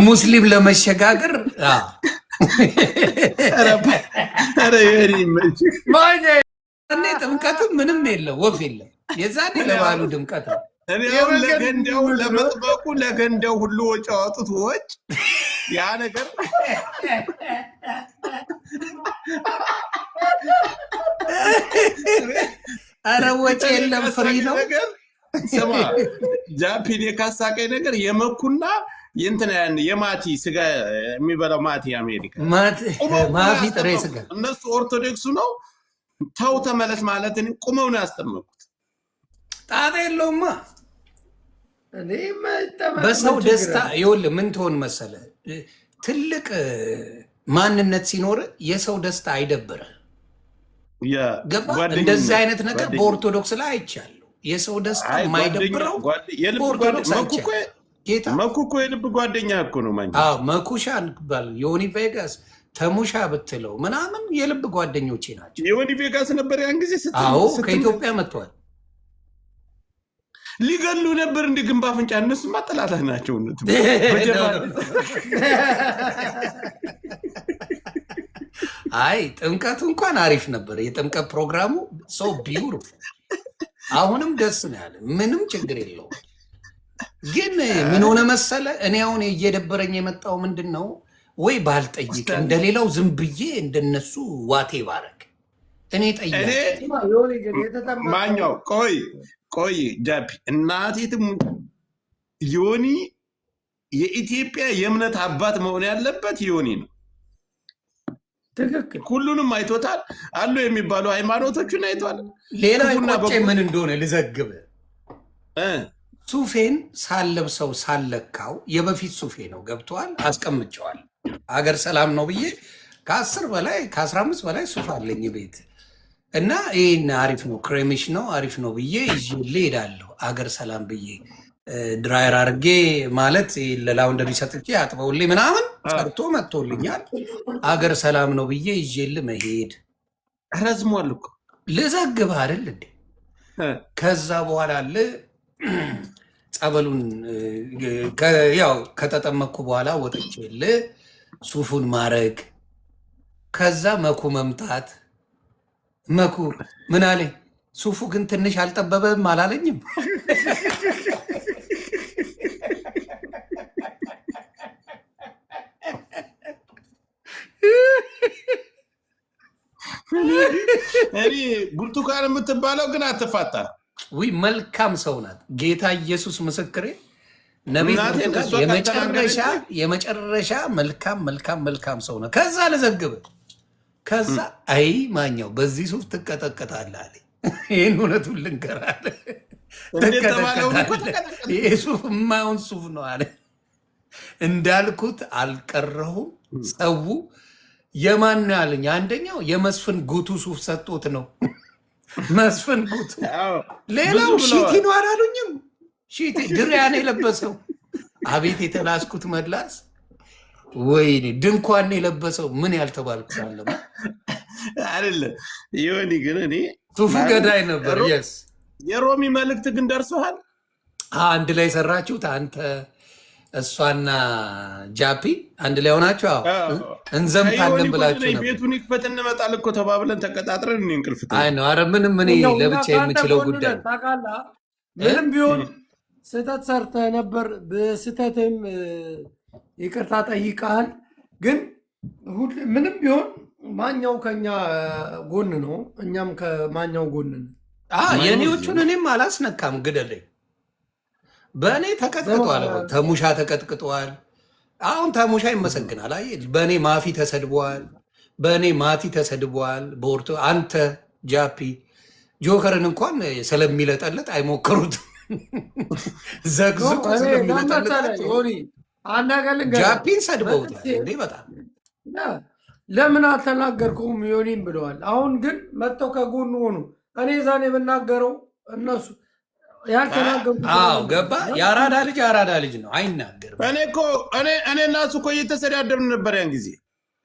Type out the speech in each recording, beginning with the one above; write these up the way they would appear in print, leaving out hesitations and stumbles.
ሙስሊም ለመሸጋገር እኔ ጥምቀትም ምንም የለም ወፍ የለም። የዛኔ ለባሉ ድምቀት ነው። ለገንዳው ለመጥበቁ ለገንዳው ሁሉ ወጪ አወጡት። ወጭ ያ ነገር ኧረ ወጪ የለም ፍሪ ነው። ስማ ጃፒን የካሳቀኝ ነገር የመኩና የእንትና ያን የማቲ ስጋ የሚበላው ማቲ አሜሪካ ማፊ ጥሬ ስጋ እነሱ ኦርቶዶክሱ ነው። ተው ተመለስ ማለት ቁመው ነው ያስጠመቁት። ጣጣ የለውማ። በሰው ደስታ ይኸውልህ ምን ትሆን መሰለ፣ ትልቅ ማንነት ሲኖር የሰው ደስታ አይደብርህ። ገባ? እንደዚህ አይነት ነገር በኦርቶዶክስ ላይ አይቻለሁ። የሰው ደስታ የማይደብረው በኦርቶዶክስ አይቻለሁ። መኩ እኮ የልብ ጓደኛ እኮ ነው። መኩሻ ባል ዮኒ ቬጋስ ተሙሻ ብትለው ምናምን የልብ ጓደኞቼ ናቸው። ዮኒ ቬጋስ ነበር ያን ጊዜ ከኢትዮጵያ መጥተዋል። ሊገሉ ነበር እንደ ግንባ አፍንጫ። እነሱማ ጠላታት ናቸው። አይ ጥምቀቱ እንኳን አሪፍ ነበር። የጥምቀት ፕሮግራሙ ሰው ቢውር አሁንም ደስ ነው ያለ፣ ምንም ችግር የለውም። ግን ምን ሆነ መሰለ፣ እኔ አሁን እየደበረኝ የመጣው ምንድን ነው፣ ወይ ባልጠይቅ እንደሌላው ዝም ብዬ እንደነሱ ዋቴ ባረግ እኔ ጠይቅ ማኛው ቆይ ጃፒ እናቴትም ዮኒ የኢትዮጵያ የእምነት አባት መሆን ያለበት ዮኒ ነው። ትክክል። ሁሉንም አይቶታል አሉ የሚባሉ ሃይማኖቶችን አይቷል። ሌላ ቆጬ ምን እንደሆነ ልዘግብ። ሱፌን ሳለብሰው ሳለካው የበፊት ሱፌ ነው ገብተዋል። አስቀምጨዋል። አገር ሰላም ነው ብዬ ከ10 በላይ ከ15 በላይ ሱፍ አለኝ ቤት እና ይህን አሪፍ ነው ክሬሚሽ ነው አሪፍ ነው ብዬ ይዤ እሄዳለሁ። አገር ሰላም ብዬ ድራየር አድርጌ ማለት ለላውንደሪ ሰጥቼ አጥበውልኝ ምናምን ሰርቶ መጥቶልኛል። አገር ሰላም ነው ብዬ ይዤልህ መሄድ ረዝሟል እኮ ልዘግብ አይደል እንዴ? ከዛ በኋላ አለ ጸበሉን ያው ከተጠመቅኩ በኋላ ወጥቼልህ ሱፉን ማረግ፣ ከዛ መኩ መምጣት። መኩ ምን አለኝ? ሱፉ ግን ትንሽ አልጠበበም አላለኝም? እኔ ብርቱካን የምትባለው ግን አትፋታ። ውይ መልካም ሰው ናት። ጌታ ኢየሱስ ምስክሬ። ነቢይ የመጨረሻ መልካም ሰው ነው። ከዛ ልዘግብ ከዛ አይ ማኛው በዚህ ሱፍ ትቀጠቀጣለህ አለኝ። ይህን እውነቱን ልንገርህ ይህ ሱፍ የማይሆን ሱፍ ነው አለ። እንዳልኩት አልቀረሁም። ሰው የማን ነው ያለኝ? አንደኛው የመስፍን ጉቱ ሱፍ ሰጥቶት ነው። መስፍን ጉቱ። ሌላው ሺቲ ነው አላሉኝም? ሺቲ ድሪያን የለበሰው አቤት የተላስኩት መላስ። ወይኔ ድንኳን የለበሰው ምን ያልተባልኩት አለ አይደለ? ዮኒ ግን እኔ ሱፉ ገዳይ ነበር። የስ የሮሚ መልእክት ግን ደርሶሃል? አንድ ላይ ሰራችሁት አንተ እሷና ጃፒ አንድ ላይ ሆናችሁ? እንዘምታለን ብላችሁ ነበር። ቤቱን ይክፈት እንመጣል እኮ ተባብለን ተቀጣጥረን እኔ እንቅልፍ አይ ነው። ኧረ ምንም እኔ ለብቻ የምችለው ጉዳይ ምንም ቢሆን ስህተት ሰርተህ ነበር። በስህተትም ይቅርታ ጠይቀሃል። ግን ምንም ቢሆን ማኛው ከኛ ጎን ነው፣ እኛም ከማኛው ጎን ነው። የኔዎቹን እኔም አላስነካም። ግደለኝ። በእኔ ተቀጥቅጧል። ተሙሻ ተቀጥቅጧል። አሁን ተሙሻ ይመሰግናል። አይ በእኔ ማፊ ተሰድቧል፣ በእኔ ማቲ ተሰድቧል። በወርቶ አንተ ጃፒ ጆከርን እንኳን ስለሚለጠልጥ አይሞክሩትም። ዘግዝቁ ስለሚለጠልጥ ጃፒን ሰድበውታል። እንዴ በጣም ለምን አልተናገርከውም ዮኒን ብለዋል። አሁን ግን መጥተው ከጎኑ ሆኑ። እኔ ዛኔ የምናገረው እነሱ ያልተናገሩት ገባ። የአራዳ ልጅ ነው፣ አይናገርም። እኔ እና እሱ እኮ እየተሰዳደርን ነበር ያን ጊዜ።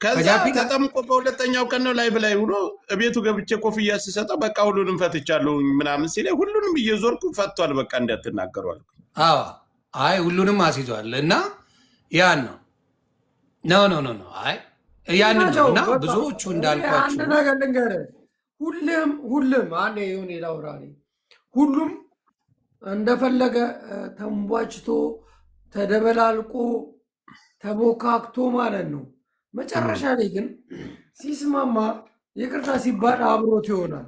ከዛ ተጠምቆ በሁለተኛው ቀን ነው ላይቭ ላይ ሆኖ ቤቱ ገብቼ ኮፍያ ሲሰጠው በቃ ሁሉንም ፈትቻለሁ ምናምን ሲለኝ ሁሉንም እየዞርኩ ፈቷል። በቃ እንዳትናገሩ አልኩ። አይ ሁሉንም አስይዟል። እና ያን ነው ኖ አይ ያን ነው እና ብዙዎቹ እንዳልኳቸው አንድ ነገር ልንገርህ፣ ሁሉም አንዴ የሆነ ላውራ ሁሉም እንደፈለገ ተንቧጭቶ ተደበላልቆ ተቦካክቶ ማለት ነው። መጨረሻ ላይ ግን ሲስማማ ይቅርታ ሲባል አብሮት ይሆናል።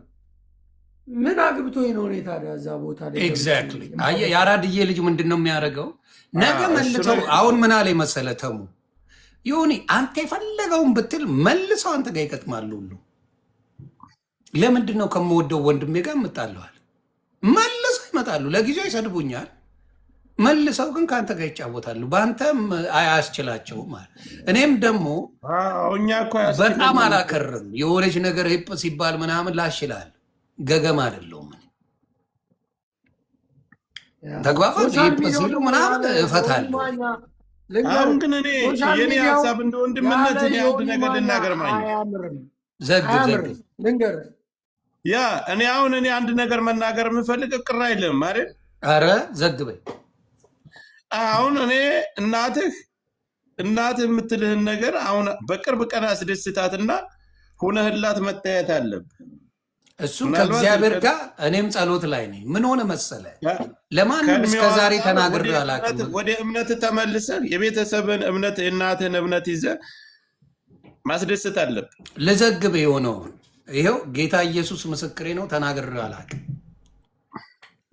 ምን አግብቶ ነው ታዲያ እዛ ቦታ ላይ? ኤግዛክትሊ። አየህ የአራድዬ ልጅ ምንድን ነው የሚያደርገው? ነገ መልሰው አሁን ምን አለ መሰለ ተሙ ዮኒ አንተ የፈለገውን ብትል መልሰው አንተ ጋር ይቀጥማሉ ሁሉ። ለምንድን ነው ከምወደው ወንድሜ ጋር እምጣለዋል? መልሰው ይመጣሉ። ለጊዜው ይሰድቡኛል፣ መልሰው ግን ከአንተ ጋር ይጫወታሉ። በአንተም አያስችላቸውም ማለት። እኔም ደግሞ በጣም አላከርም። የሆነች ነገር ሂፕ ሲባል ምናምን ላሽላል። ገገማ አይደለሁም ተግባባት ሂፕ ሲሉ ምናምን እፈታለሁ። አሁን ግን እኔ የኔ ሀሳብ እንደ ወንድምነት አንድ ነገር ልናገር ዘግብ ልንገርህ ያ እኔ አንድ ነገር መናገር የምፈልግ ቅር አይልም አይደል? ኧረ ዘግበኝ። አሁን እኔ እናትህ የምትልህን ነገር አሁን በቅርብ ቀን አስደስታትና ሆነህላት መታየት አለብህ። እሱም ከእግዚአብሔር ጋር እኔም ጸሎት ላይ ነኝ። ምን ሆነ መሰለ ለማንም እስከዛሬ ተናግሬ አላውቅም። ወደ እምነት ተመልሰህ የቤተሰብን እምነት የእናትህን እምነት ይዘህ ማስደሰት አለብህ። ልዘግብ የሆነውን ይኸው ጌታ ኢየሱስ ምስክሬ ነው። ተናግሬ አላውቅም።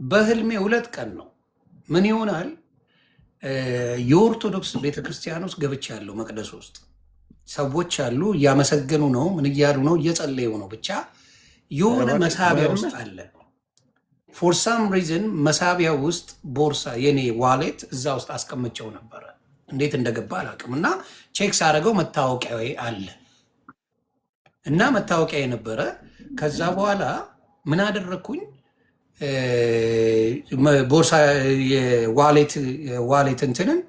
በህልሜ 2 ቀን ነው ምን ይሆናል የኦርቶዶክስ ቤተክርስቲያን ውስጥ ገብቻለሁ። መቅደስ ውስጥ ሰዎች አሉ፣ እያመሰገኑ ነው፣ ምን እያሉ ነው፣ እየጸለዩ ነው። ብቻ የሆነ መሳቢያ ውስጥ አለ። ፎር ሳም ሪዝን መሳቢያ ውስጥ ቦርሳ የኔ ዋሌት እዛ ውስጥ አስቀምጨው ነበረ። እንዴት እንደገባ አላውቅም። እና ቼክ ሳደርገው መታወቂያ አለ እና መታወቂያ የነበረ። ከዛ በኋላ ምን አደረግኩኝ? ቦርሳ ዋሌት እንትንን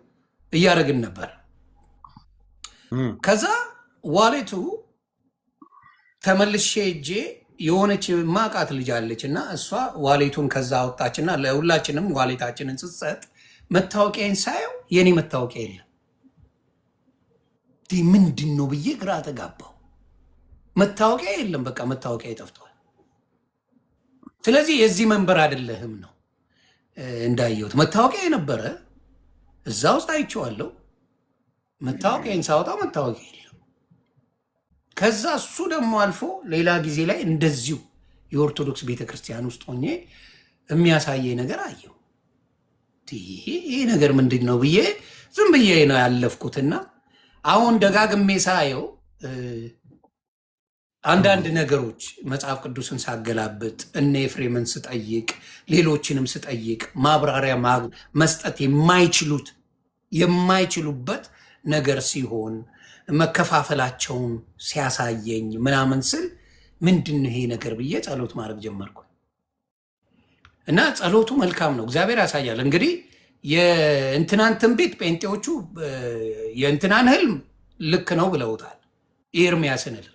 እያደረግን ነበር። ከዛ ዋሌቱ ተመልሼ እጄ የሆነች ማቃት ልጅ አለች እና እሷ ዋሌቱን ከዛ አወጣችና ለሁላችንም ዋሌታችንን ስትሰጥ መታወቂያን ሳየው የኔ መታወቂያ የለም። ምንድን ነው ብዬ ግራ ተጋባው። መታወቂያ የለም፣ በቃ መታወቂያ ይጠፍቷል። ስለዚህ የዚህ መንበር አይደለህም ነው እንዳየሁት። መታወቂያ የነበረ እዛ ውስጥ አይቼዋለሁ። መታወቂያን ሳወጣው መታወቂያ የለም። ከዛ እሱ ደግሞ አልፎ ሌላ ጊዜ ላይ እንደዚሁ የኦርቶዶክስ ቤተክርስቲያን ውስጥ ሆኜ የሚያሳየኝ ነገር አየሁ። ይህ ነገር ምንድን ነው ብዬ ዝም ብዬ ነው ያለፍኩትና አሁን ደጋግሜ ሳየው አንዳንድ ነገሮች መጽሐፍ ቅዱስን ሳገላብጥ እነ ኤፍሬምን ስጠይቅ ሌሎችንም ስጠይቅ ማብራሪያ መስጠት የማይችሉበት ነገር ሲሆን መከፋፈላቸውን ሲያሳየኝ ምናምን ስል ምንድን ነው ይሄ ነገር ብዬ ጸሎት ማድረግ ጀመርኩ። እና ጸሎቱ መልካም ነው፣ እግዚአብሔር ያሳያል። እንግዲህ የእንትናን ትንቢት ጴንጤዎቹ የእንትናን ህልም ልክ ነው ብለውታል። ኤርሚያስን ህልም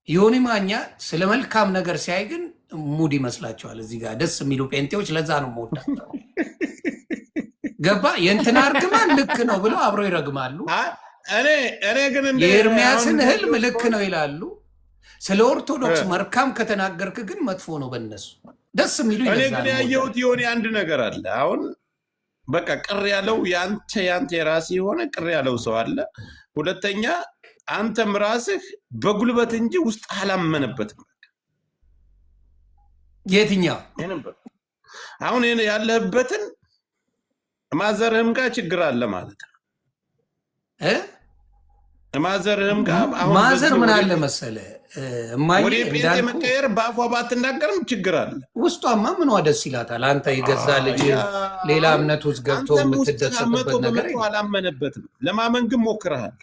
ዮኒ ማኛ ስለ መልካም ነገር ሲያይ ግን ሙድ ይመስላቸዋል። እዚህ ጋር ደስ የሚሉ ጴንጤዎች፣ ለዛ ነው የምወዳቸው። ገባ? የእንትና እርግማን ልክ ነው ብለው አብረው ይረግማሉ። እኔ ግን የኤርሚያስን ህልም ልክ ነው ይላሉ። ስለ ኦርቶዶክስ መልካም ከተናገርክ ግን መጥፎ ነው በእነሱ። ደስ የሚሉ እኔ ግን ያየሁት የሆነ አንድ ነገር አለ። አሁን በቃ ቅር ያለው ያንተ የራስህ የሆነ ቅር ያለው ሰው አለ። ሁለተኛ አንተም ራስህ በጉልበት እንጂ ውስጥ አላመነበትም። የትኛው አሁን ያለህበትን ማዘርህም ጋር ችግር አለ ማለት ነው። ማዘርህም ጋር አሁን ማዘር ምን አለ መሰለ ወደ ጴንጤ መቀየር በአፏ ባትናገርም ችግር አለ። ውስጧማ ምኗ ደስ ይላታል? አንተ የገዛ ልጅ ሌላ እምነት ውስጥ ገብቶ የምትደሰትበት ነገር አላመነበትም። ለማመን ግን ሞክረሃል።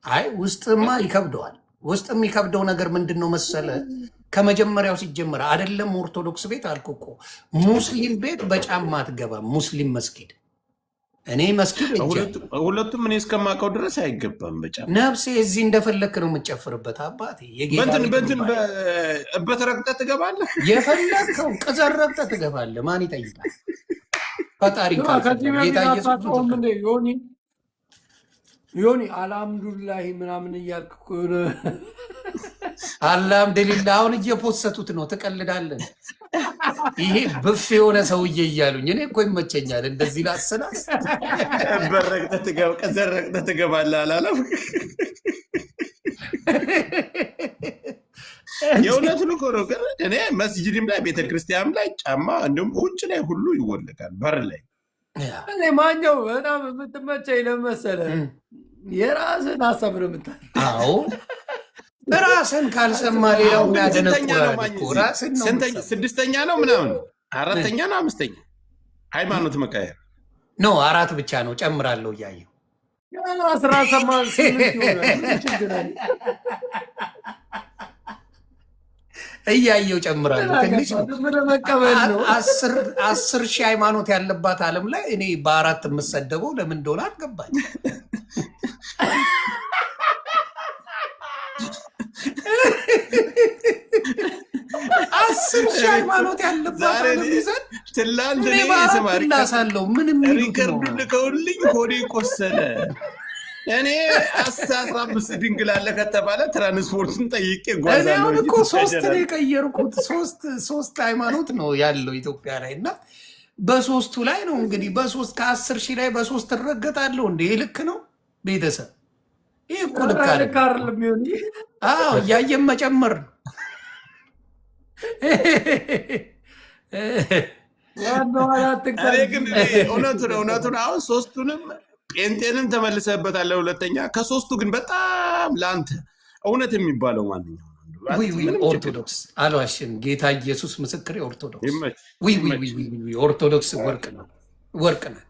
አይ ውስጥማ ይከብደዋል። ውስጥ የሚከብደው ነገር ምንድን ነው መሰለ? ከመጀመሪያው ሲጀመር አይደለም ኦርቶዶክስ ቤት አልኩ እኮ ሙስሊም ቤት በጫማ አትገባም። ሙስሊም መስጊድ እኔ መስጊድ ሁለቱም እኔ እስከማውቀው ድረስ አይገባም በጫማ። ነፍሴ እዚህ እንደፈለክ ነው የምትጨፍርበት። አባቴ በንትን እበት ረግጠህ ትገባለህ። የፈለግከው ቅዘር ረግጠህ ትገባለህ። ማን ይጠይቃል? ፈጣሪ ጌታ ኢየሱስ ዮኒ አልሐምዱሊላህ ምናምን እያልክ እኮ የሆነ አልሐምዱሊላህ አሁን እየፖሰቱት ነው። ትቀልዳለን። ይሄ ብፍ የሆነ ሰውዬ እያሉኝ እኔ እኮ ይመቸኛል እንደዚህ ላስላስ ዘረቅተህ ትገባለህ አላለም። የእውነቱን እኮ ነው። ግን እኔ መስጅድም ላይ ቤተክርስቲያንም ላይ ጫማ እንዲሁም ውጭ ላይ ሁሉ ይወለቃል በር ላይ። እኔ ማኛው በጣም የምትመቸኝ ለመሰለህ የራስን ሀሳብ ነው የምታል። አዎ ራስን ካልሰማ ሌላው ያደነቁራል። ስድስተኛ ነው ምናምን 4ኛ ነው 5ኛ ሃይማኖት መቃየር ኖ 4 ብቻ ነው ጨምራለሁ እያየሁ 18 እያየው ጨምራለሁ። ትንሽ መቀበል ነው። 10,000 ሃይማኖት ያለባት ዓለም ላይ እኔ በ4 የምሰደበው ለምን እንደሆነ አልገባኝ። 10,000 ሃይማኖት ያለባት ዓለም ይዘን ትላንት ላሳለው ምንም ሪከርዱ ልከውልኝ ሆዴ ቆሰለ። እኔ 15 ድንግል አለ ከተባለ ትራንስፖርትን ጠይቄ ጓዛለሁ እኮ 3 ነው የቀየርኩት። 3 ሃይማኖት ነው ያለው ኢትዮጵያ ላይ እና በ3ቱ ላይ ነው እንግዲህ በ3 ከ10,000 ላይ በ3 እረገጣለሁ። እንደ ልክ ነው ቤተሰብ? ይህ እኮ ልክ አይደለም። አዎ እያየን መጨመር ነው። ግን እውነቱን አሁን 3ቱንም ጴንጤንም ተመልሰበታለህ። 2ኛ ከ3ቱ ግን በጣም ለአንተ እውነት የሚባለው ማንኛው ኦርቶዶክስ አልዋሽም። ጌታ ኢየሱስ ምስክሬ ኦርቶዶክስ ኦርቶዶክስ ወርቅ ናት።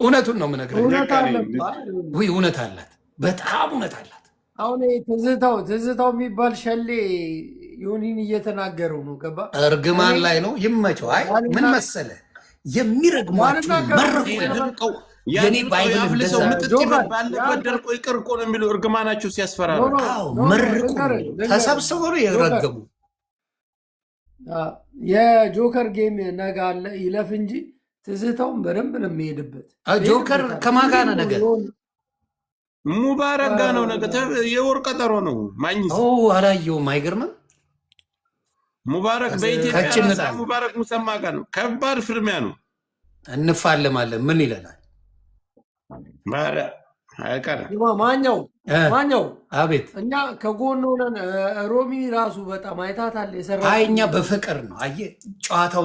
እውነቱን ነው የምነግርህ። እውነት አላት፣ በጣም እውነት አላት። አሁን ትዝታው የሚባል ሸሌ ዮኒን እየተናገረው ነው። ገባ እርግማን ላይ ነው። ይመቸው። አይ ምን መሰለህ የሚረግሟችሁ መርቀው የኔ ባይብል እንደዛ ባለበት ደርቆ ይቅር እኮ ነው የሚለው እርግማናቸው ሲያስፈራሩ። መርቁ ተሰብስበው ነው የረገሙ። የጆከር ጌም ነገ አለ ይለፍ እንጂ ትዝታውን በደንብ ነው የሚሄድበት። ጆከር ከማን ጋር ነው ነገ? ሙባረክ ጋር ነው ነገ። የወር ቀጠሮ ነው። ማኝስ አላየውም። አይገርምም? ሙባረክ በኢትዮጵያ ሙባረክ ሙሰማ ጋር ነው። ከባድ ፍርሚያ ነው። እንፋለማለን። ምን ይለናል? ማኛው አቤት። እኛ ከጎን ሆነን ሮሚ ራሱ በጣም አይታታል የሰራ እኛ በፍቅር ነው። አየህ ጨዋታውን